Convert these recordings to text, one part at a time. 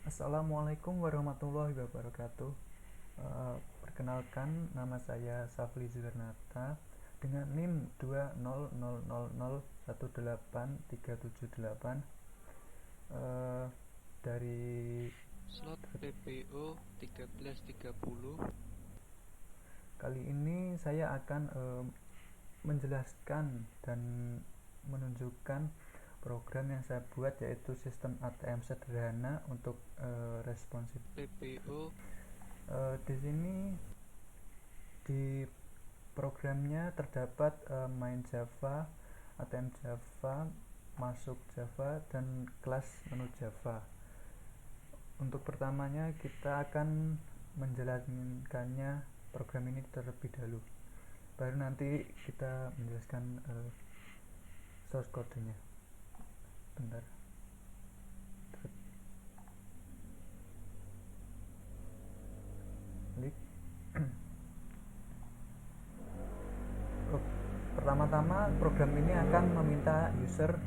Assalamualaikum warahmatullahi wabarakatuh. Perkenalkan, nama saya Safli Zulernata dengan NIM 20000183778 dari Slot PPO 1330. kali ini saya akan menjelaskan dan menunjukkan program yang saya buat, yaitu sistem ATM sederhana untuk responsif. PPO Di sini di programnya terdapat main Java, ATM Java, masuk Java, dan kelas menu Java. Untuk pertamanya kita akan menjalankannya program ini terlebih dahulu, baru nanti kita menjelaskan source code-nya. Bentar. Klik. Pertama-tama program ini akan meminta user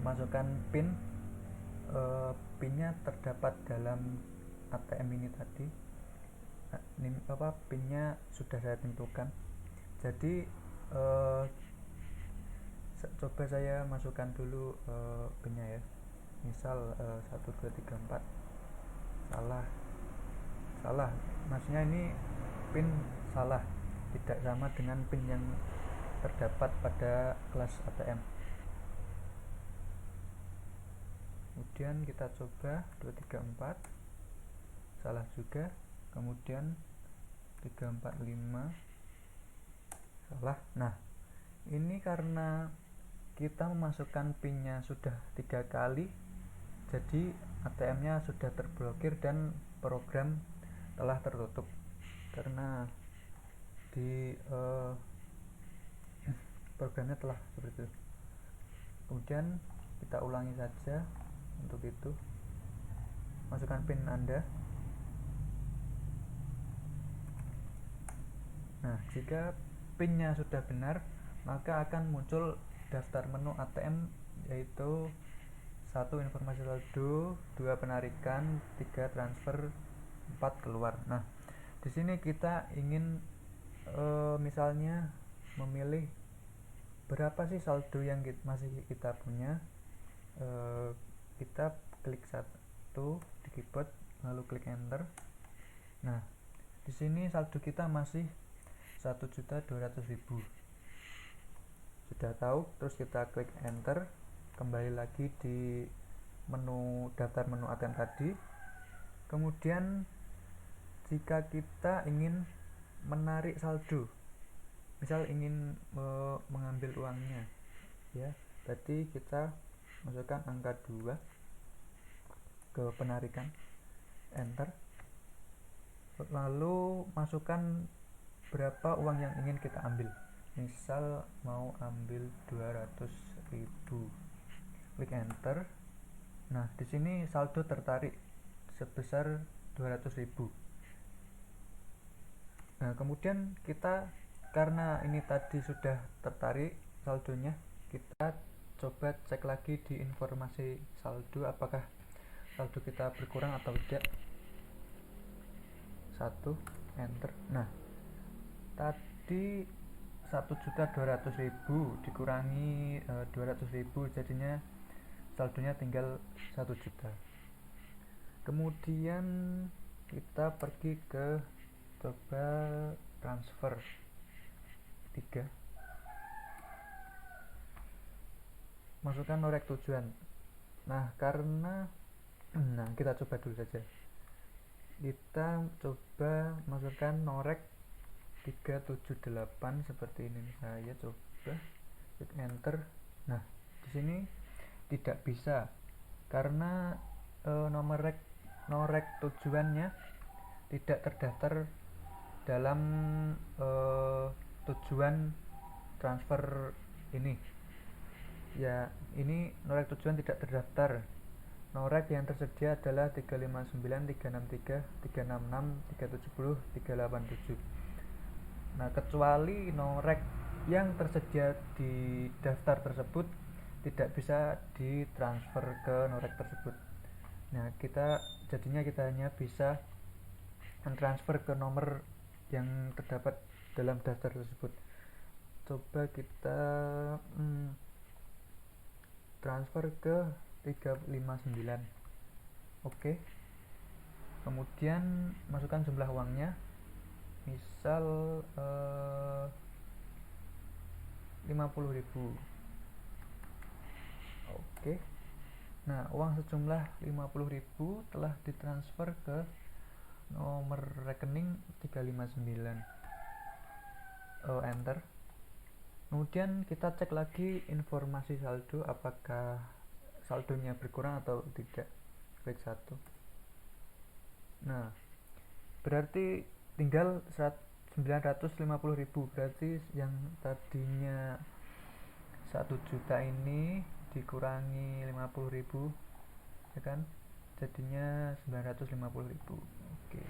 masukkan PIN. PIN-nya terdapat dalam ATM ini tadi. PIN-nya sudah saya tentukan. Jadi coba saya masukkan dulu PIN-nya ya. Misal 1 2 3 4. Salah. Maksudnya ini PIN salah, tidak sama dengan PIN yang terdapat pada kelas ATM. Kemudian kita coba 2 3 4, salah juga. Kemudian 3 4 5, salah. Nah, ini karena kita memasukkan PIN-nya sudah 3 kali, jadi ATM-nya sudah terblokir dan program telah tertutup karena di programnya telah seperti itu. Kemudian kita ulangi saja. Untuk itu masukkan PIN Anda. Nah, jika PIN-nya sudah benar, maka akan muncul daftar menu ATM, yaitu 1 informasi saldo, 2 penarikan, 3 transfer, 4 keluar. Nah, di sini kita ingin misalnya memilih berapa sih saldo yang masih kita punya. Kita klik 1 di keyboard, lalu klik enter. Nah, di sini saldo kita masih 1.200.000. Sudah tahu, terus kita klik enter, kembali lagi di menu daftar menu ATM tadi. Kemudian jika kita ingin menarik saldo, misal ingin mengambil uangnya ya, berarti kita masukkan angka 2 ke penarikan, enter, lalu masukkan berapa uang yang ingin kita ambil. Misal mau ambil 200.000, klik enter. Nah, di sini saldo tertarik sebesar 200.000. Nah, kemudian kita, karena ini tadi sudah tertarik saldonya, kita coba cek lagi di informasi saldo apakah saldo kita berkurang atau tidak. 1, enter. Nah, tadi 1.200.000 dikurangi 200.000, jadinya saldonya tinggal 1 juta. Kemudian kita pergi ke coba transfer 3, masukkan norek tujuan. Nah, karena kita coba dulu saja. Kita coba masukkan norek 378 seperti ini. Saya coba klik enter. Nah, di sini tidak bisa karena norek tujuannya tidak terdaftar dalam tujuan transfer ini ya. Ini norek tujuan tidak terdaftar. Norek yang tersedia adalah 359, 363, 366, 370, 387. Nah, kecuali norek yang tersedia di daftar tersebut tidak bisa ditransfer ke norek tersebut. Nah, jadinya kita hanya bisa transfer ke nomor yang terdapat dalam daftar tersebut. Coba kita transfer ke 359. Oke. Kemudian masukkan jumlah uangnya, misal 50.000. Oke. Nah, uang sejumlah 50.000 telah ditransfer ke nomor rekening 359. Enter. Kemudian kita cek lagi informasi saldo, apakah saldonya berkurang atau tidak. Klik 1. Nah, berarti tinggal 950.000, berarti yang tadinya 1 juta ini dikurangi 50.000, ya kan, jadinya 950.000. Oke,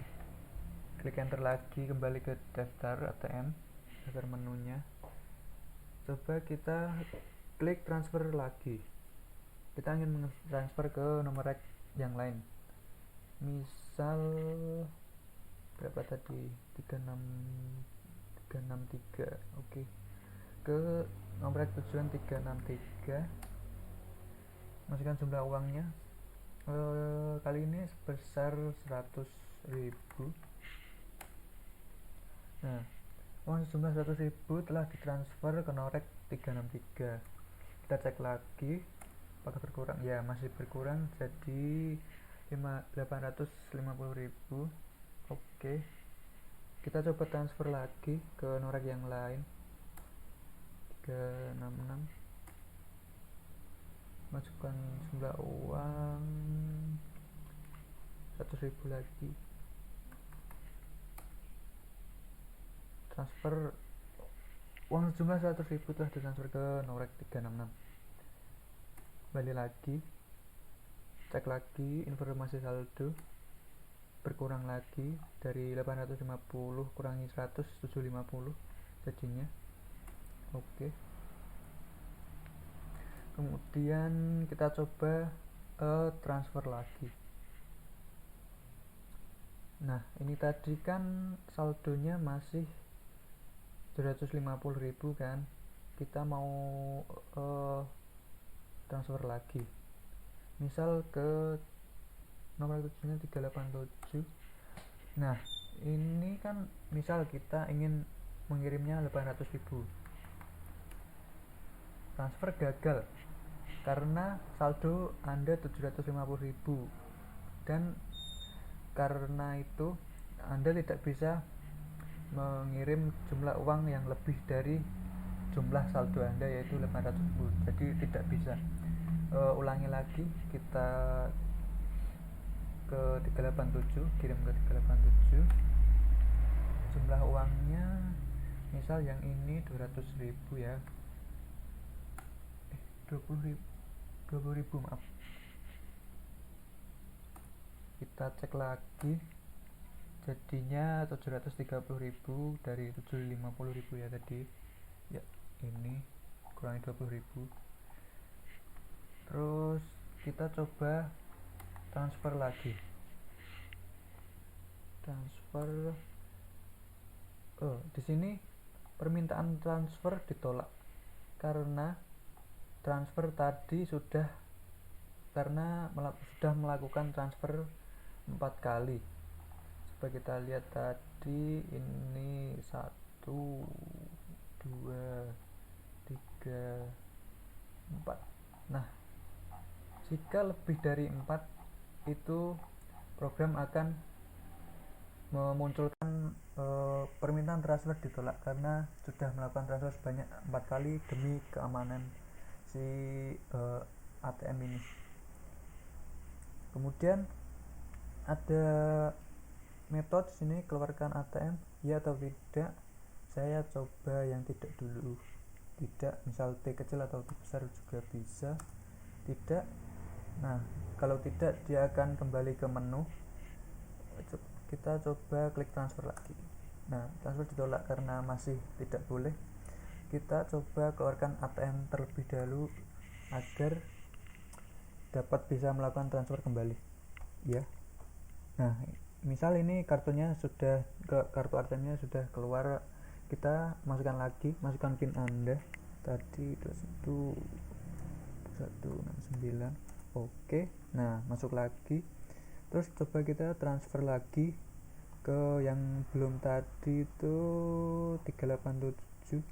klik enter lagi, kembali ke daftar ATM, daftar menunya. Coba kita klik transfer lagi, kita ingin transfer ke nomor rek yang lain, misal berapa tadi, 363. Oke, ke nomor tujuan 363, masukkan jumlah uangnya, kali ini sebesar 100.000. Nah, uang sejumlah 100.000 telah ditransfer ke nomor 363. Kita cek lagi apakah berkurang. Ya, masih berkurang, jadi 850.000. Oke, kita coba transfer lagi ke nomor yang lain, 366. Masukkan jumlah uang 100.000 lagi, transfer uang sejumlah 100.000 telah ditransfer ke nomor 366. Kembali lagi, cek lagi informasi saldo, berkurang lagi dari 850 kurangi 100, 750 jadinya. Oke, kemudian kita coba transfer lagi. Nah, ini tadi kan saldonya masih 750.000 kan, kita mau transfer lagi, misal ke nomor tujuannya 387. Nah, ini kan misal kita ingin mengirimnya 800.000, transfer gagal karena saldo Anda 750.000, dan karena itu Anda tidak bisa mengirim jumlah uang yang lebih dari jumlah saldo Anda, yaitu 800.000. Jadi tidak bisa. Ulangi lagi, kita ke 387, kirim ke 387, jumlah uangnya misal yang ini 200.000 ya, 20.000 maaf. Kita cek lagi, jadinya 730.000 dari 750.000 ya tadi ya, ini kurangi 20.000. Terus kita coba transfer lagi, transfer. Di sini permintaan transfer ditolak karena transfer tadi sudah melakukan transfer 4 kali. Coba kita lihat tadi, ini 1, 2, 3, 4. Nah, jika lebih dari 4, itu program akan memunculkan permintaan transfer ditolak karena sudah melakukan transfer sebanyak 4 kali demi keamanan si ATM ini. Kemudian ada metode sini, keluarkan ATM ya atau tidak. Saya coba yang tidak dulu. Tidak, misal T kecil atau T besar juga bisa. Tidak. Nah, kalau tidak dia akan kembali ke menu. Kita coba klik transfer lagi. Nah, transfer ditolak karena masih tidak boleh. Kita coba keluarkan ATM terlebih dahulu agar dapat bisa melakukan transfer kembali. ya. Nah, misal ini kartunya sudah kartu ATM-nya sudah keluar, kita masukkan PIN Anda tadi 21169. Oke. Nah, masuk lagi. Terus coba kita transfer lagi ke yang belum tadi itu 387.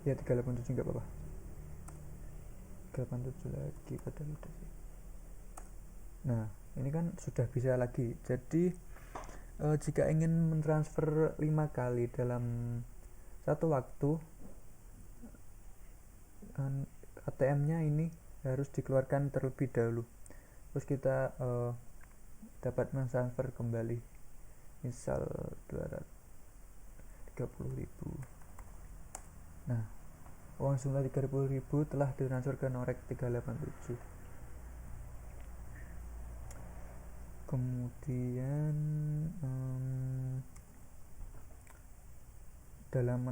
Ya 387 enggak apa-apa. 87 lagi padahal udah sih. Nah, ini kan sudah bisa lagi. Jadi jika ingin mentransfer 5 kali dalam satu waktu, ATM-nya ini harus dikeluarkan terlebih dahulu. Terus kita dapat mentransfer kembali. Misal 230.000. Nah, uang jumlah 30.000 telah ditransfer ke Norek 387. Kemudian dalam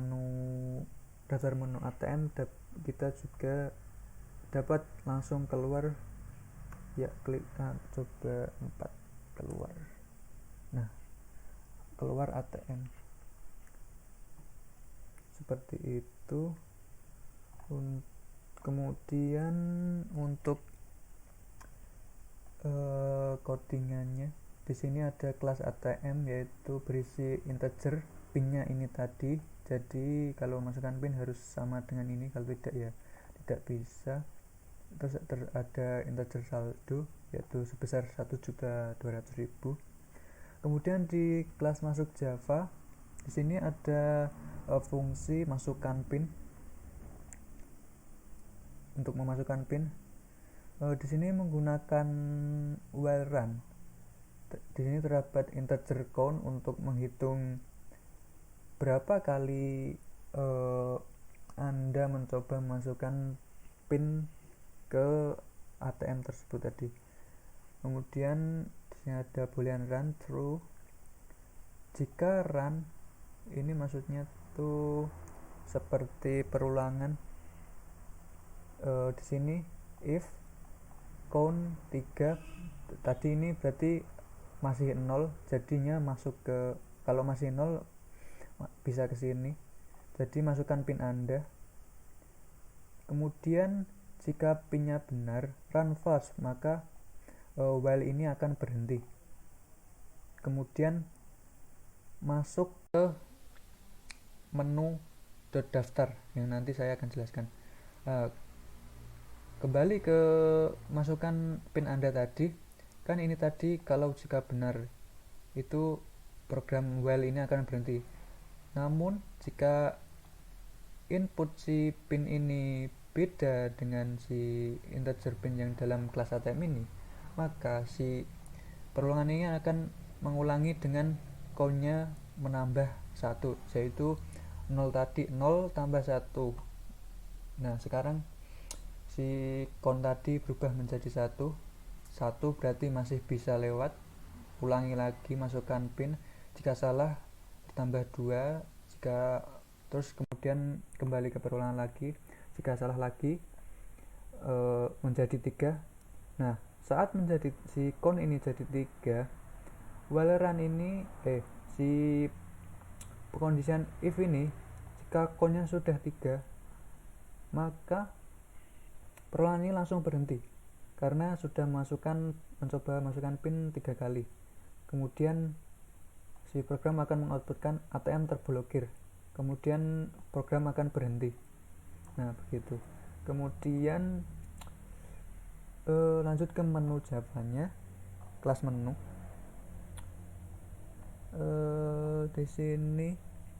daftar menu ATM kita juga dapat langsung keluar, ya klik coba 4 keluar. Nah, keluar ATM seperti itu. Kemudian untuk codingannya di sini ada kelas ATM yaitu berisi integer, pinnya ini tadi. Jadi kalau masukkan pin harus sama dengan ini, kalau tidak ya tidak bisa. Terus ada integer saldo yaitu sebesar 1.200.000. Kemudian di kelas masuk Java di sini ada fungsi masukkan pin. Untuk memasukkan pin di sini menggunakan while run. Di sini terdapat integer count untuk menghitung berapa kali Anda mencoba memasukkan pin ke ATM tersebut tadi. Kemudian di sini ada boolean run true. Jika run ini maksudnya tuh seperti perulangan. Di sini if count 3 tadi ini berarti masih 0, jadinya masuk ke, kalau masih 0 bisa ke sini. Jadi masukkan pin Anda. Kemudian jika pinnya benar, run fast, maka while ini akan berhenti. Kemudian masuk ke menu daftar yang nanti saya akan jelaskan. Kembali ke masukkan pin Anda tadi, kan ini tadi kalau jika benar itu program while ini akan berhenti. Namun jika input si pin ini beda dengan si integer pin yang dalam kelas ATM ini, maka si perulangan ini akan mengulangi dengan countnya menambah 1, yaitu 0 tadi 0 tambah 1. Nah, sekarang si count tadi berubah menjadi 1 berarti masih bisa lewat. Ulangi lagi, masukkan pin, jika salah tambah 2, jika terus kemudian kembali ke perulangan lagi, jika salah lagi menjadi 3. Nah, saat menjadi si count ini jadi 3, while run ini si condition if ini, jika countnya sudah 3, maka perulangan ini langsung berhenti karena sudah mencoba masukkan pin 3 kali. Kemudian si program akan mengoutputkan ATM terblokir. Kemudian program akan berhenti. Nah, begitu. Kemudian lanjut ke menu Java-nya, kelas menu. Di sini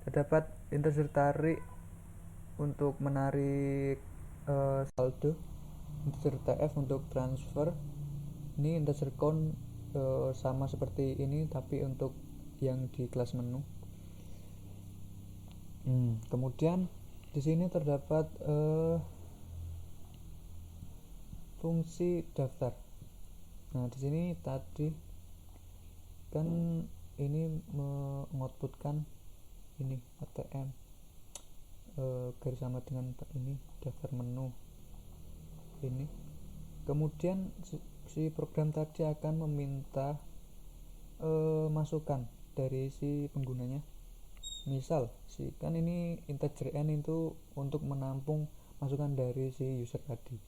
terdapat integer tarik untuk menarik saldo, integer TF untuk transfer. Ini integer count sama seperti ini tapi untuk yang di kelas menu. Kemudian di sini terdapat fungsi daftar. Nah, di sini tadi kan ini mengoutputkan ini ATM garis sama dengan ini daftar menu. ini. Kemudian si program tadi akan meminta masukan dari si penggunanya. Misal kan ini integer n itu untuk menampung masukan dari si user tadi.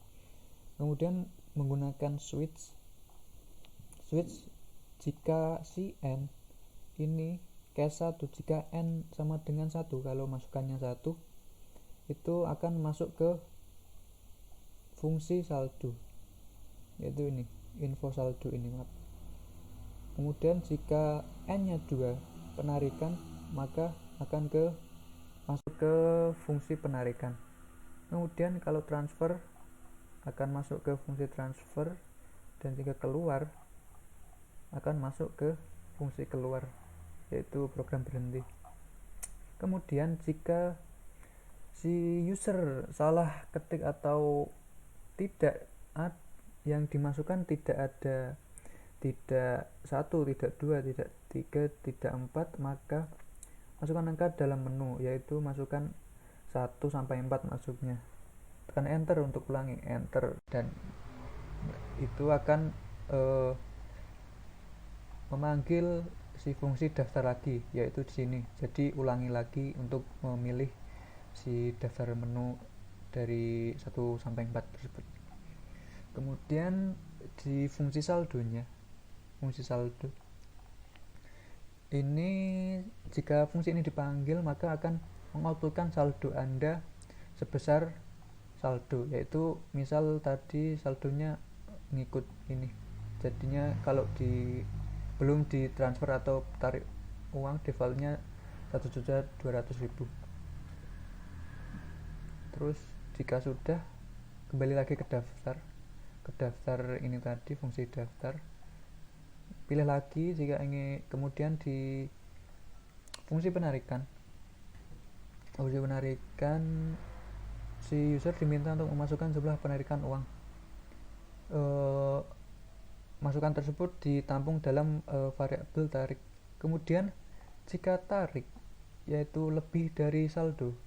Kemudian menggunakan switch jika si n ini case 1, jika n sama dengan 1, kalau masukannya 1, itu akan masuk ke fungsi saldo, yaitu ini info saldo ini. Kemudian jika n nya 2 penarikan, maka akan masuk ke fungsi penarikan. Kemudian kalau transfer akan masuk ke fungsi transfer, dan jika keluar akan masuk ke fungsi keluar, yaitu program berhenti. Kemudian jika si user salah ketik atau tidak yang dimasukkan tidak 1, tidak 2, tidak 3, tidak 4, maka masukkan angka dalam menu, yaitu masukkan 1 sampai 4 masuknya. Tekan enter untuk ulangi, enter, dan itu akan memanggil si fungsi daftar lagi, yaitu di sini. Jadi ulangi lagi untuk memilih si daftar menu dari 1 sampai 4 tersebut. Kemudian di fungsi saldo ini, jika fungsi ini dipanggil, maka akan mengoutputkan saldo Anda sebesar saldo, yaitu misal tadi saldonya ngikut ini, jadinya kalau belum ditransfer atau tarik uang, defaultnya 1.200.000. Terus jika sudah, kembali lagi ke daftar ini tadi, fungsi daftar, pilih lagi jika ingin. Kemudian di fungsi penarikan si user diminta untuk memasukkan jumlah penarikan uang. Masukan tersebut ditampung dalam variabel tarik. Kemudian jika tarik yaitu lebih dari saldo,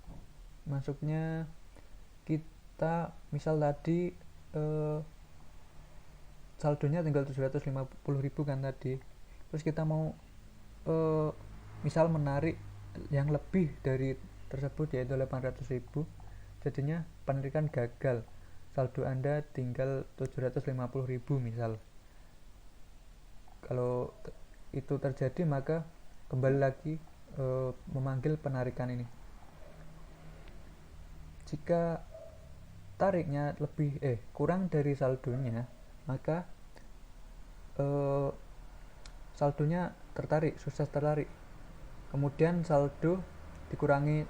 masuknya kita misal tadi saldonya tinggal 750.000 kan tadi, terus kita mau misal menarik yang lebih dari tersebut, yaitu 800.000, jadinya penarikan gagal, saldo Anda tinggal 750.000 misal. Kalau itu terjadi, maka kembali lagi memanggil penarikan ini. Jika tariknya kurang dari saldonya, maka saldonya sukses tertarik. Kemudian saldo dikurangi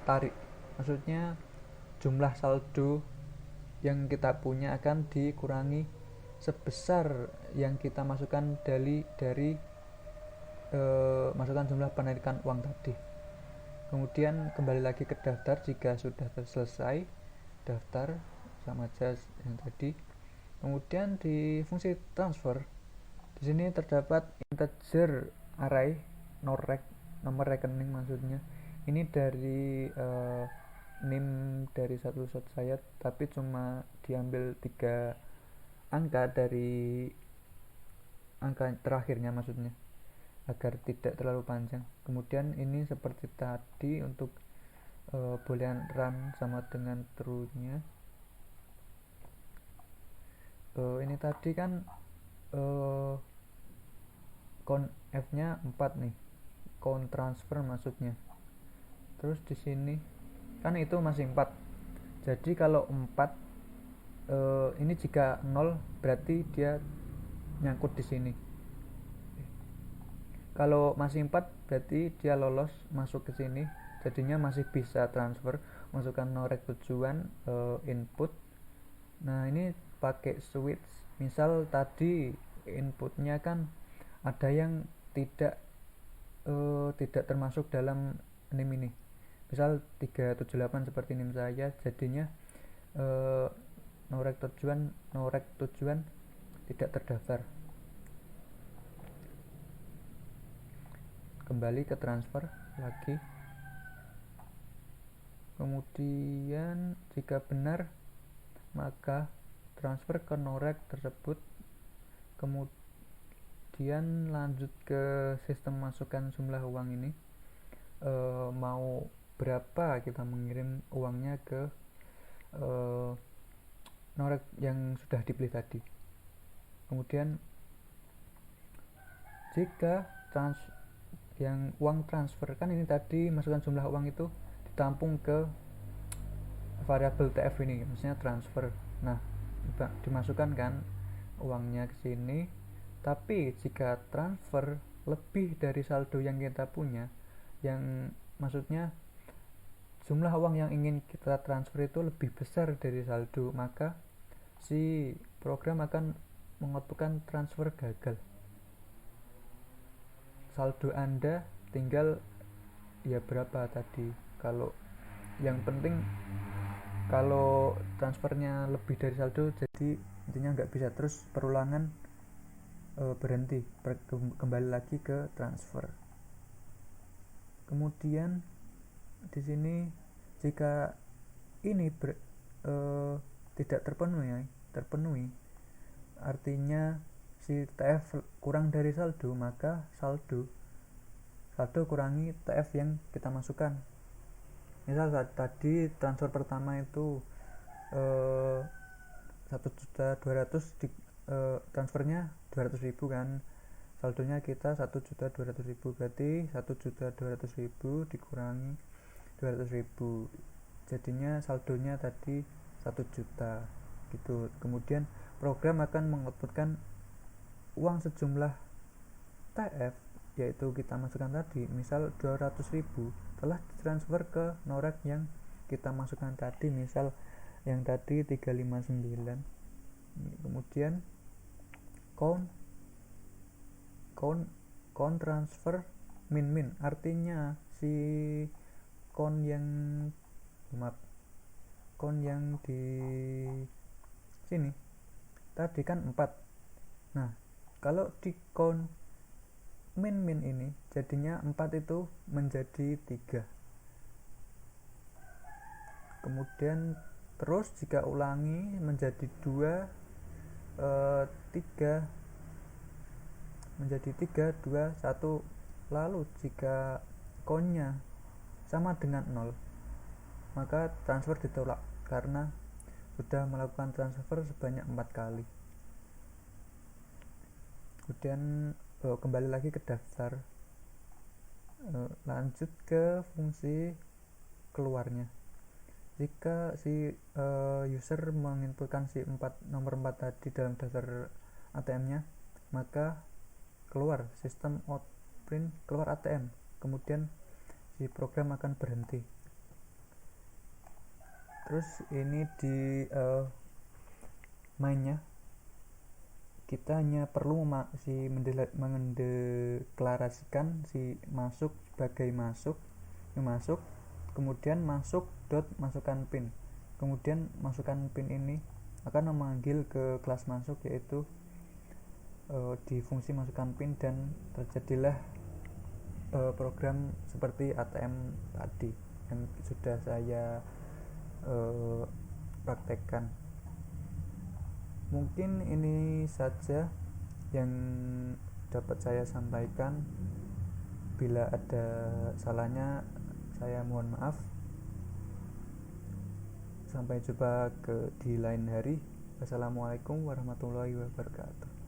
tarik, maksudnya jumlah saldo yang kita punya akan dikurangi sebesar yang kita masukkan dari masukkan jumlah penarikan uang tadi. Kemudian kembali lagi ke daftar jika sudah selesai daftar, sama aja yang tadi. Kemudian di fungsi transfer, di sini terdapat integer array nomor rekening maksudnya. Ini dari NIM dari satu shot saya, tapi cuma diambil 3 angka dari angka terakhirnya maksudnya, agar tidak terlalu panjang. Kemudian ini seperti tadi untuk boolean run sama dengan true-nya. Ini tadi kan conf nya 4 nih, count transfer maksudnya. Terus di sini kan itu masih 4, jadi kalau 4 ini jika 0 berarti dia nyangkut di sini. Kalau masih 4 berarti dia lolos masuk ke sini, jadinya masih bisa transfer, masukkan norek tujuan input. Nah, ini pakai switch. Misal tadi inputnya kan ada yang tidak termasuk dalam NIM ini, misal 378 seperti NIM saya, jadinya norek tujuan tidak terdaftar. Kembali ke transfer lagi. Kemudian jika benar, maka transfer ke norek tersebut, kemudian lanjut ke sistem masukkan jumlah uang ini. Mau berapa kita mengirim uangnya ke norek yang sudah dipilih tadi. Kemudian jika yang uang transfer, kan ini tadi masukkan jumlah uang itu ditampung ke variabel TF ini, maksudnya transfer. Nah, dimasukkan kan uangnya ke sini. Tapi jika transfer lebih dari saldo yang kita punya, yang maksudnya jumlah uang yang ingin kita transfer itu lebih besar dari saldo, maka si program akan mengoutputkan transfer gagal. Saldo Anda tinggal ya berapa tadi. Kalau yang penting kalau transfernya lebih dari saldo, jadi intinya nggak bisa terus perulangan, berhenti, kembali lagi ke transfer. Kemudian di sini jika ini tidak terpenuhi, artinya si TF kurang dari saldo, maka saldo kurangi TF yang kita masukkan. Misal tadi transfer pertama itu 1.200.000, transfernya 200.000 kan, saldonya kita 1.200.000, berarti 1.200.000 dikurangi 200.000, jadinya saldonya tadi 1 juta gitu. Kemudian program akan mengoutputkan uang sejumlah TF, yaitu kita masukkan tadi, misal 200.000 telah ditransfer ke norek yang kita masukkan tadi, misal yang tadi 359. Kemudian count transfer min, artinya si count yang di sini tadi kan 4. Nah, kalau di count min ini jadinya 4 itu menjadi 3. Kemudian terus jika ulangi menjadi 2, 3 menjadi 3, 2, 1. Lalu jika countnya sama dengan 0, maka transfer ditolak karena sudah melakukan transfer sebanyak 4 kali. Kemudian kembali lagi ke daftar, lanjut ke fungsi keluarnya. Jika si user menginputkan si nomor 4 tadi dalam daftar ATM-nya, maka keluar sistem out print, keluar ATM, kemudian si program akan berhenti. Terus ini di mainnya kita hanya perlu mendeklarasikan si masuk sebagai masuk, kemudian masukkan pin. Kemudian masukkan pin ini akan memanggil ke kelas masuk, yaitu di fungsi masukkan pin, dan terjadilah program seperti ATM tadi yang sudah saya praktekkan. Mungkin ini saja yang dapat saya sampaikan. Bila ada salahnya, saya mohon maaf. Sampai jumpa di lain hari. Wassalamualaikum warahmatullahi wabarakatuh.